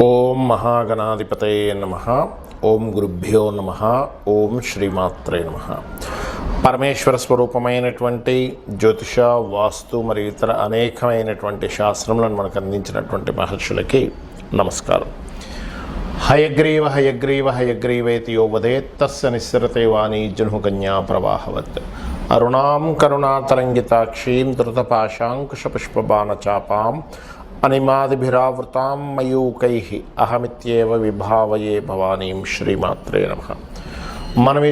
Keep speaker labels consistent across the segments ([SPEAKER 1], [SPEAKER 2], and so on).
[SPEAKER 1] ఓం మహాగణాధిపతయే నమః. ఓం గురుభ్యో నమః. ఓం శ్రీమాత్రే నమః. పరమేశ్వర స్వరూపమైనటువంటి జ్యోతిష, వాస్తు మరియు ఇతర అనేకమైనటువంటి శాస్త్రములను మనకు అందించినటువంటి మహర్షులకి నమస్కారం. హయగ్రీవ హయగ్రీవ హయగ్రీవేతి యో వదేత్ తస్య నిస్సరతే వాణీ జనుకన్యా ప్రవాహవత్. అరుణాం కరుణాతరంగితాక్షీం ధృతపాశాంకుశపుష్పబాణచాపాం అనిమాదిభిరావృతాం మయూకైః అహమిత్యేవ విభావయే భవానీం. శ్రీమాత్రే నమః. మనం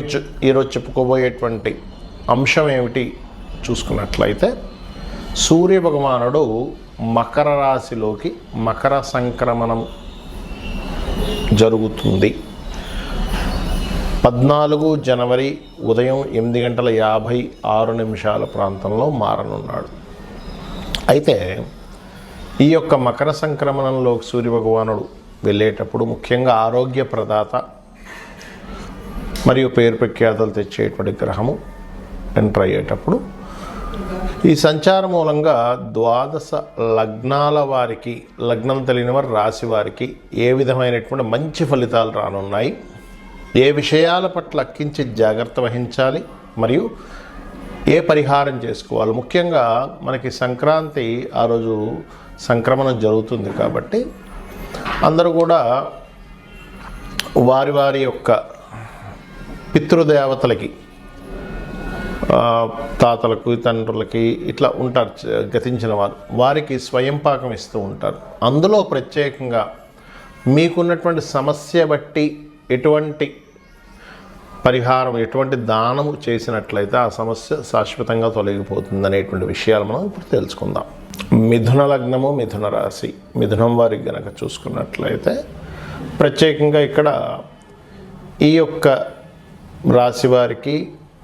[SPEAKER 1] ఈరోజు చెప్పుకోబోయేటువంటి అంశం ఏమిటి చూసుకున్నట్లయితే, సూర్య భగవానుడు మకర రాశిలోకి మకర సంక్రమణం జరుగుతుంది. 14 జనవరి ఉదయం 8:56 ప్రాంతంలో మారనున్నాడు. అయితే ఈ యొక్క మకర సంక్రమణంలో సూర్యభగవానుడు వెళ్ళేటప్పుడు ముఖ్యంగా ఆరోగ్య ప్రదాత మరియు పేరు ప్రఖ్యాతలు తెచ్చేటువంటి గ్రహము ఎంటర్ అయ్యేటప్పుడు ఈ సంచారం మూలంగా 12 లగ్నాల వారికి, లగ్నం తెలియని వారి రాశి వారికి ఏ విధమైనటువంటి మంచి ఫలితాలు రానున్నాయి, ఏ విషయాల పట్ల అక్కించి జాగ్రత్త వహించాలి, మరియు ఏ పరిహారం చేసుకోవాలి. ముఖ్యంగా మనకి సంక్రాంతి ఆ రోజు సంక్రమణం జరుగుతుంది కాబట్టి అందరూ కూడా వారి వారి యొక్క పితృదేవతలకి, తాతలకు, తండ్రులకి ఇట్లా ఉంటారు గతించిన వారు, వారికి స్వయం పాకం ఇస్తూ ఉంటారు. అందులో ప్రత్యేకంగా మీకున్నటువంటి సమస్య బట్టి ఎటువంటి పరిహారం, ఎటువంటి దానము చేసినట్లయితే ఆ సమస్య శాశ్వతంగా తొలగిపోతుంది అనేటువంటి విషయాలు మనం ఇప్పుడు తెలుసుకుందాం. మిథున లగ్నము, మిథున రాశి, మిథునం వారికి గనక చూసుకున్నట్లయితే ప్రత్యేకంగా ఇక్కడ ఈ యొక్క రాశి వారికి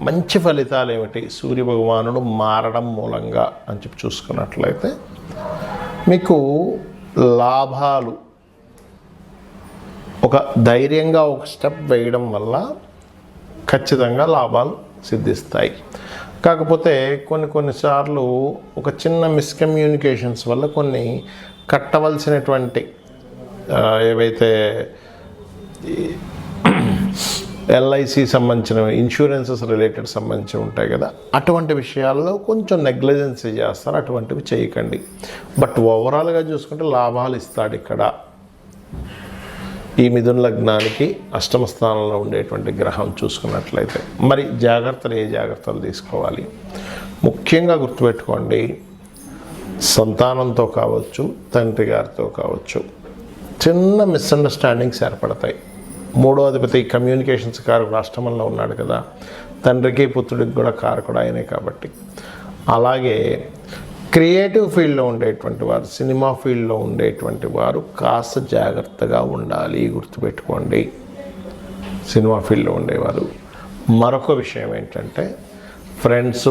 [SPEAKER 1] మంచి ఫలితాలు ఏమిటి, సూర్య భగవానుడు మారడం మూలంగా అని చెప్పి చూసుకున్నట్లయితే మీకు లాభాలు, ఒక ధైర్యంగా ఒక స్టెప్ వేయడం వల్ల ఖచ్చితంగా లాభాలు సిద్ధిస్తాయి. కాకపోతే కొన్నిసార్లు ఒక చిన్న మిస్కమ్యూనికేషన్స్ వల్ల కొన్ని కట్టవలసినటువంటి ఏవైతే ఎల్ఐసి సంబంధించిన ఇన్సూరెన్సెస్ రిలేటెడ్ సంబంధించి ఉంటాయి కదా, అటువంటి విషయాల్లో కొంచెం నెగ్లిజెన్సీ చేస్తారు. అటువంటివి చేయకండి. బట్ ఓవరాల్గా చూసుకుంటే లాభాలు ఇస్తాడు ఇక్కడ. ఈ మిథున లగ్నానికి అష్టమ స్థానంలో ఉండేటువంటి గ్రహం చూసుకున్నట్లయితే మరి ఏ జాగ్రత్తలు తీసుకోవాలి? ముఖ్యంగా గుర్తుపెట్టుకోండి, సంతానంతో కావచ్చు, తండ్రి గారితో కావచ్చు, చిన్న మిస్అండర్స్టాండింగ్స్ ఏర్పడతాయి. 3వ అధిపతి కమ్యూనికేషన్స్ కారకుడు అష్టమంలో ఉన్నాడు కదా, తండ్రికి పుత్రుడికి కూడా కారకుడు ఆయనే కాబట్టి. అలాగే క్రియేటివ్ ఫీల్డ్లో ఉండేటువంటి వారు, సినిమా ఫీల్డ్లో ఉండేటువంటి వారు కాస్త జాగ్రత్తగా ఉండాలి, గుర్తుపెట్టుకోండి. సినిమా ఫీల్డ్లో ఉండేవారు. మరొక విషయం ఏంటంటే, ఫ్రెండ్స్,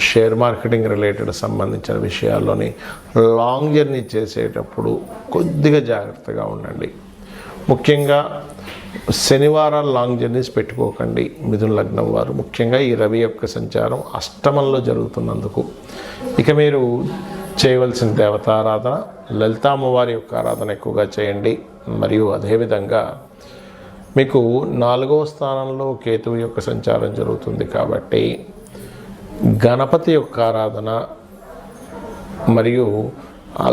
[SPEAKER 1] షేర్ మార్కెటింగ్ రిలేటెడ్ సంబంధించిన విషయాల్లోని లాంగ్ జర్నీ చేసేటప్పుడు కొద్దిగా జాగ్రత్తగా ఉండండి. ముఖ్యంగా శనివారాలు లాంగ్ జర్నీస్ పెట్టుకోకండి మిథున లగ్నం వారు. ముఖ్యంగా ఈ రవి యొక్క సంచారం అష్టమంలో జరుగుతున్నందుకు ఇక మీరు చేయవలసిన దేవతారాధన, లలితామ్మవారి యొక్క ఆరాధన ఎక్కువగా చేయండి. మరియు అదేవిధంగా మీకు 4వ స్థానంలో కేతువు యొక్క సంచారం జరుగుతుంది కాబట్టి గణపతి యొక్క ఆరాధన మరియు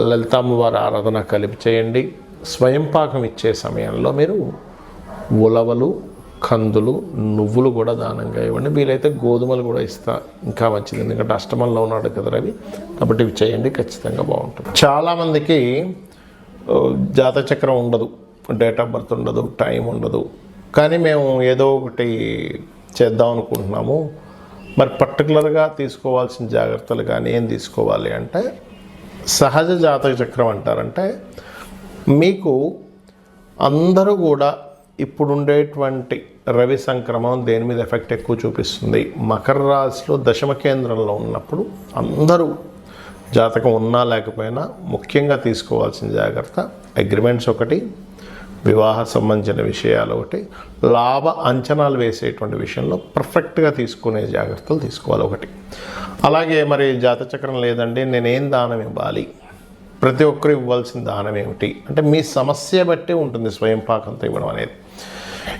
[SPEAKER 1] లలితామ్మవారి ఆరాధన కలిపి చేయండి. స్వయం పాకం ఇచ్చే సమయంలో మీరు ఉలవలు, కందులు, నువ్వులు కూడా దానంగా ఇవ్వండి. వీలైతే గోధుమలు కూడా ఇస్తా, ఇంకా మంచిది. ఎందుకంటే అష్టమంలో ఉన్నాడు కదా రవి, కాబట్టి ఇవి చేయండి, ఖచ్చితంగా బాగుంటుంది. చాలామందికి జాతచక్రం ఉండదు, డేట్ ఆఫ్ బర్త్ ఉండదు, టైం ఉండదు, కానీ మేము ఏదో ఒకటి చేద్దాం అనుకుంటున్నాము. మరి పర్టికులర్గా తీసుకోవాల్సిన జాగ్రత్తలు కానీ ఏం తీసుకోవాలి అంటే, సహజ జాతక చక్రం అంటారంటే మీకు అందరూ కూడా ఇప్పుడుండేటువంటి రవి సంక్రమణం దేని మీద ఎఫెక్ట్ ఎక్కువ చూపిస్తుంది, మకర రాశిలో దశమ కేంద్రంలో ఉన్నప్పుడు అందరూ జాతకం ఉన్నా లేకపోయినా ముఖ్యంగా తీసుకోవాల్సిన జాగ్రత్త అగ్రిమెంట్స్ ఒకటి, వివాహ సంబంధించిన విషయాలు ఒకటి, లాభ అంచనాలు వేసేటువంటి విషయంలో పర్ఫెక్ట్గా తీసుకునే జాగ్రత్తలు తీసుకోవాలి ఒకటి. అలాగే మరి జాతచక్రం లేదండి, నేనేం దానం ఇవ్వాలి, ప్రతి ఒక్కరు ఇవ్వాల్సిన దానం ఏమిటి అంటే మీ సమస్య బట్టి ఉంటుంది స్వయం పాకంతో ఇవ్వడం అనేది.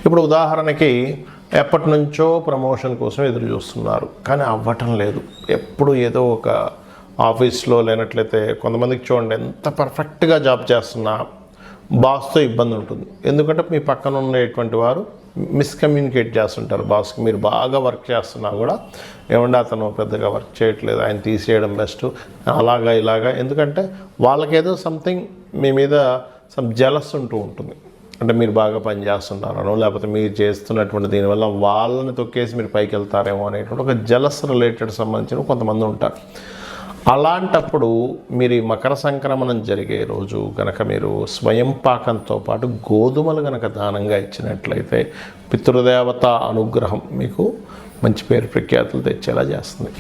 [SPEAKER 1] ఇప్పుడు ఉదాహరణకి ఎప్పటి నుంచో ప్రమోషన్ కోసం ఎదురు చూస్తున్నారు కానీ అవ్వటం లేదు. ఎప్పుడు ఏదో ఒక ఆఫీస్లో లేనట్లయితే కొంతమందికి చూడండి ఎంత పర్ఫెక్ట్గా జాబ్ చేస్తున్నా బాస్తో ఇబ్బంది ఉంటుంది. ఎందుకంటే మీ పక్కన ఉండేటువంటి వారు మిస్కమ్యూనికేట్ చేస్తుంటారు బాస్కి. మీరు బాగా వర్క్ చేస్తున్నా కూడా ఏమంటే అతను పెద్దగా వర్క్ చేయట్లేదు, ఆయన తీసేయడం బెస్ట్, అలాగా ఇలాగా. ఎందుకంటే వాళ్ళకేదో సంథింగ్ మీ మీద సమ్ జలస్ ఉంటూ ఉంటుంది. అంటే మీరు బాగా పని చేస్తున్నారనో లేకపోతే మీరు చేస్తున్నటువంటి దీనివల్ల వాళ్ళని తొక్కేసి మీరు పైకి వెళ్తారేమో అనేటువంటి ఒక జలస్ రిలేటెడ్ సంబంధించిన కొంతమంది ఉంటారు. అలాంటప్పుడు మీరు ఈ మకర సంక్రమణం జరిగే రోజు కనుక మీరు స్వయం పాకంతో పాటు గోధుమలు కనుక దానంగా ఇచ్చినట్లయితే పితృదేవత అనుగ్రహం మీకు మంచి పేరు ప్రఖ్యాతులు తెచ్చేలా చేస్తుంది.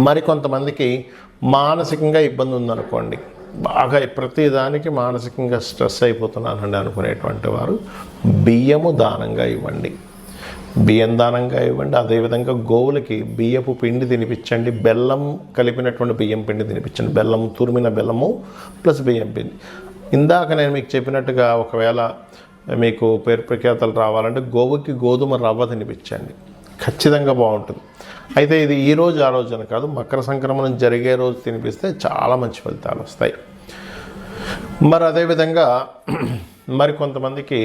[SPEAKER 1] మరికొంతమందికి మానసికంగా ఇబ్బంది ఉందనుకోండి, బాగా ప్రతిదానికి మానసికంగా స్ట్రెస్ అయిపోతున్నానండి అనుకునేటువంటి వారు బియ్యము దానంగా ఇవ్వండి, బియ్యం దానంగా ఇవ్వండి. అదేవిధంగా గోవులకి బియ్యపు పిండి తినిపించండి, బెల్లం కలిపినటువంటి బియ్యం పిండి తినిపించండి. బెల్లము, తురిమిన బెల్లము ప్లస్ బియ్యం పిండి. ఇందాక నేను మీకు చెప్పినట్టుగా ఒకవేళ మీకు పేరు ప్రఖ్యాతలు రావాలంటే గోవుకి గోధుమ రవ్వ తినిపించండి, ఖచ్చితంగా బాగుంటుంది. అయితే ఇది ఈ రోజు ఆ రోజు అని కాదు, మకర సంక్రమణం జరిగే రోజు తినిపిస్తే చాలా మంచి ఫలితాలు వస్తాయి. మరి అదేవిధంగా మరి కొంతమందికి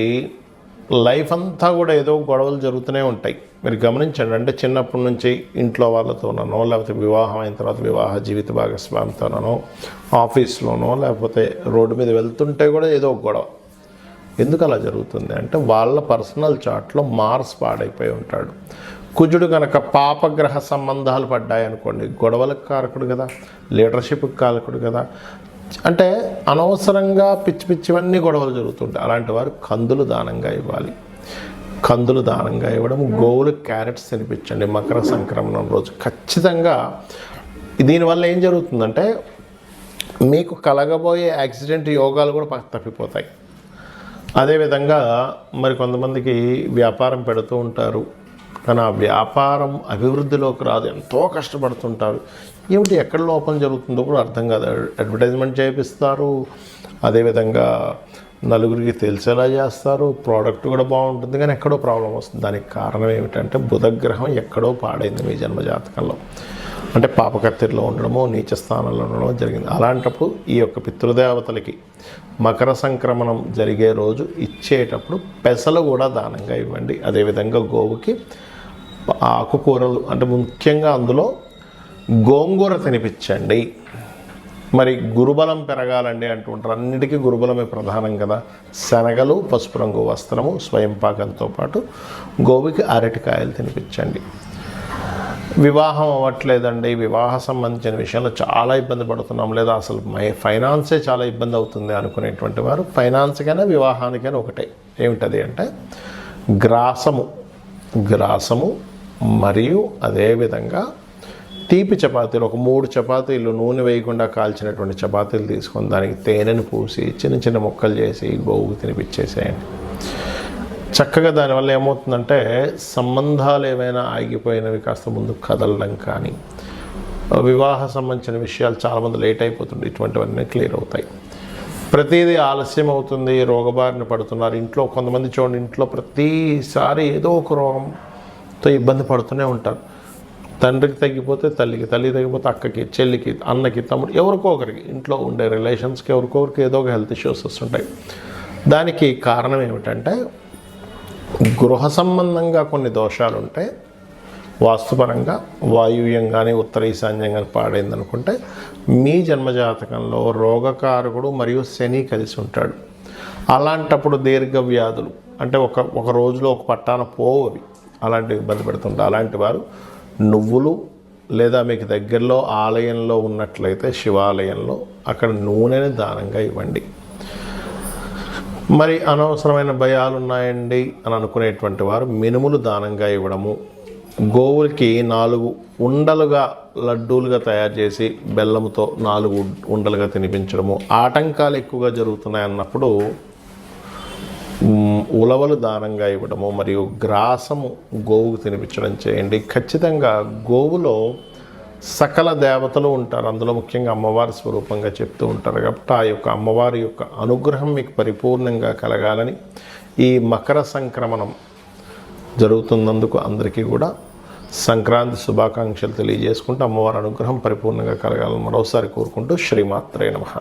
[SPEAKER 1] లైఫ్ అంతా కూడా ఏదో గొడవలు జరుగుతూనే ఉంటాయి. మీరు గమనించండి, అంటే చిన్నప్పటి నుంచి ఇంట్లో వాళ్ళతోనో లేకపోతే వివాహం అయిన తర్వాత వివాహ జీవిత భాగస్వామితోనో ఆఫీస్లోనో లేకపోతే రోడ్డు మీద వెళ్తుంటే కూడా ఏదో ఒక గొడవ. ఎందుకు అలా జరుగుతుంది అంటే వాళ్ళ పర్సనల్ చార్ట్లో మార్స్ పాడైపోయి ఉంటాడు. కుజుడు కనుక పాపగ్రహ సంబంధాలు పడ్డాయనుకోండి, గొడవలకు కారకుడు కదా, లీడర్షిప్కి కారకుడు కదా. అంటే అనవసరంగా పిచ్చి పిచ్చివన్నీ గొడవలు జరుగుతుంటాయి. అలాంటి వారు కందులు దానంగా ఇవ్వాలి. కందులు దానంగా ఇవ్వడం, గోవులకు క్యారెట్స్ తినిపించండి మకర సంక్రమణం రోజు ఖచ్చితంగా. దీనివల్ల ఏం జరుగుతుందంటే మీకు కలగబోయే యాక్సిడెంట్ యోగాలు కూడా తప్పిపోతాయి. అదేవిధంగా మరి కొంతమందికి వ్యాపారం పెడుతూ ఉంటారు కానీ ఆ వ్యాపారం అభివృద్ధిలోకి రాదు, ఎంతో కష్టపడుతుంటారు. ఏమిటి ఎక్కడ లోపం జరుగుతుందో కూడా అర్థం కాదు. అడ్వర్టైజ్మెంట్ చేపిస్తారు, అదేవిధంగా నలుగురికి తెలిసేలా చేస్తారు, ప్రోడక్ట్ కూడా బాగుంటుంది కానీ ఎక్కడో ప్రాబ్లం వస్తుంది. దానికి కారణం ఏమిటంటే బుధగ్రహం ఎక్కడో పాడైంది మీ జన్మజాతకంలో. అంటే పాపకత్తిరిలో ఉండడమో నీచ స్థానంలో ఉండడమో జరిగింది. అలాంటప్పుడు ఈ యొక్క పితృదేవతలకి మకర సంక్రమణం జరిగే రోజు ఇచ్చేటప్పుడు పెసలు కూడా దానంగా ఇవ్వండి. అదేవిధంగా గోవుకి ఆకుకూరలు అంటే ముఖ్యంగా అందులో గోంగూర తినిపించండి. మరి గురుబలం పెరగాలండి అంటుంటారు, అన్నిటికీ గురుబలమే ప్రధానం కదా. శనగలు, పసుపు రంగు వస్త్రము, స్వయం పాకంతో పాటు గోవుకి అరటికాయలు తినిపించండి. వివాహం అవ్వట్లేదండి, వివాహ సంబంధించిన విషయంలో చాలా ఇబ్బంది పడుతున్నాం, లేదా అసలు ఫైనాన్సే చాలా ఇబ్బంది అవుతుంది అనుకునేటువంటి వారు ఫైనాన్స్కైనా వివాహానికైనా ఒకటే. ఏమిటది అంటే గ్రాసము మరియు అదేవిధంగా తీపి చపాతీలు, ఒక 3 చపాతీలు నూనె వేయకుండా కాల్చినటువంటి చపాతీలు తీసుకొని దానికి తేనెను పూసి చిన్న చిన్న ముక్కలు చేసి గోవుకు తినిపించేసేయండి. చక్కగా దానివల్ల ఏమవుతుందంటే సంబంధాలు ఏమైనా ఆగిపోయినవి కాస్త ముందు కదలడం కానీ, వివాహ సంబంధించిన విషయాలు చాలామంది లేట్ అయిపోతుంది, ఇటువంటివన్నీ క్లియర్ అవుతాయి. ప్రతిదీ ఆలస్యం అవుతుంది, రోగబారిన పడుతున్నారు. ఇంట్లో కొంతమంది చూడండి, ఇంట్లో ప్రతిసారి ఏదో ఒక రోగంతో ఇబ్బంది పడుతూనే ఉంటారు. తండ్రికి తగ్గిపోతే తల్లికి, తల్లి తగ్గిపోతే అక్కకి, చెల్లికి, అన్నకి, తమ్ముడు, ఎవరికో ఒకరికి, ఇంట్లో ఉండే రిలేషన్స్కి ఎవరికొకరికి ఏదో ఒక హెల్త్ ఇష్యూస్ వస్తుంటాయి. దానికి కారణం ఏమిటంటే గృహ సంబంధంగా కొన్ని దోషాలు ఉంటాయి. వాస్తుపరంగా వాయువ్యం కానీ ఉత్తర ఈశాన్యం కానీ పాడైంది అనుకుంటే మీ జన్మజాతకంలో రోగకారకుడు మరియు శని కలిసి ఉంటాడు. అలాంటప్పుడు దీర్ఘ వ్యాధులు అంటే ఒక రోజులో ఒక పట్టాన పోవవి, అలాంటివి ఇబ్బంది పెడుతుంటారు. అలాంటి వారు నువ్వులు లేదా మీకు దగ్గరలో ఆలయంలో ఉన్నట్లయితే శివాలయంలో అక్కడ నూనెని దానంగా ఇవ్వండి. మరి అనవసరమైన భయాలు ఉన్నాయండి అని అనుకునేటువంటి వారు మినుములు దానంగా ఇవ్వడము, గోవులకి 4 ఉండలుగా లడ్డూలుగా తయారు చేసి బెల్లంతో 4 ఉండలుగా తినిపించడము. ఆటంకాలు ఎక్కువగా జరుగుతున్నాయి అన్నప్పుడు ఉలవలు దానంగా ఇవ్వడము మరియు గ్రాసము గోవుకు తినిపించడం చేయండి. ఖచ్చితంగా గోవులో సకల దేవతలు ఉంటారు, అందులో ముఖ్యంగా అమ్మవారి స్వరూపంగా చెప్తూ ఉంటారు. కాబట్టి ఆ యొక్క అమ్మవారి యొక్క అనుగ్రహం మీకు పరిపూర్ణంగా కలగాలని ఈ మకర సంక్రమణం జరుగుతున్నందుకు అందరికీ కూడా సంక్రాంతి శుభాకాంక్షలు తెలియజేసుకుంటూ అమ్మవారి అనుగ్రహం పరిపూర్ణంగా కలగాలని మరోసారి కోరుకుంటూ శ్రీమాత్రే నమః.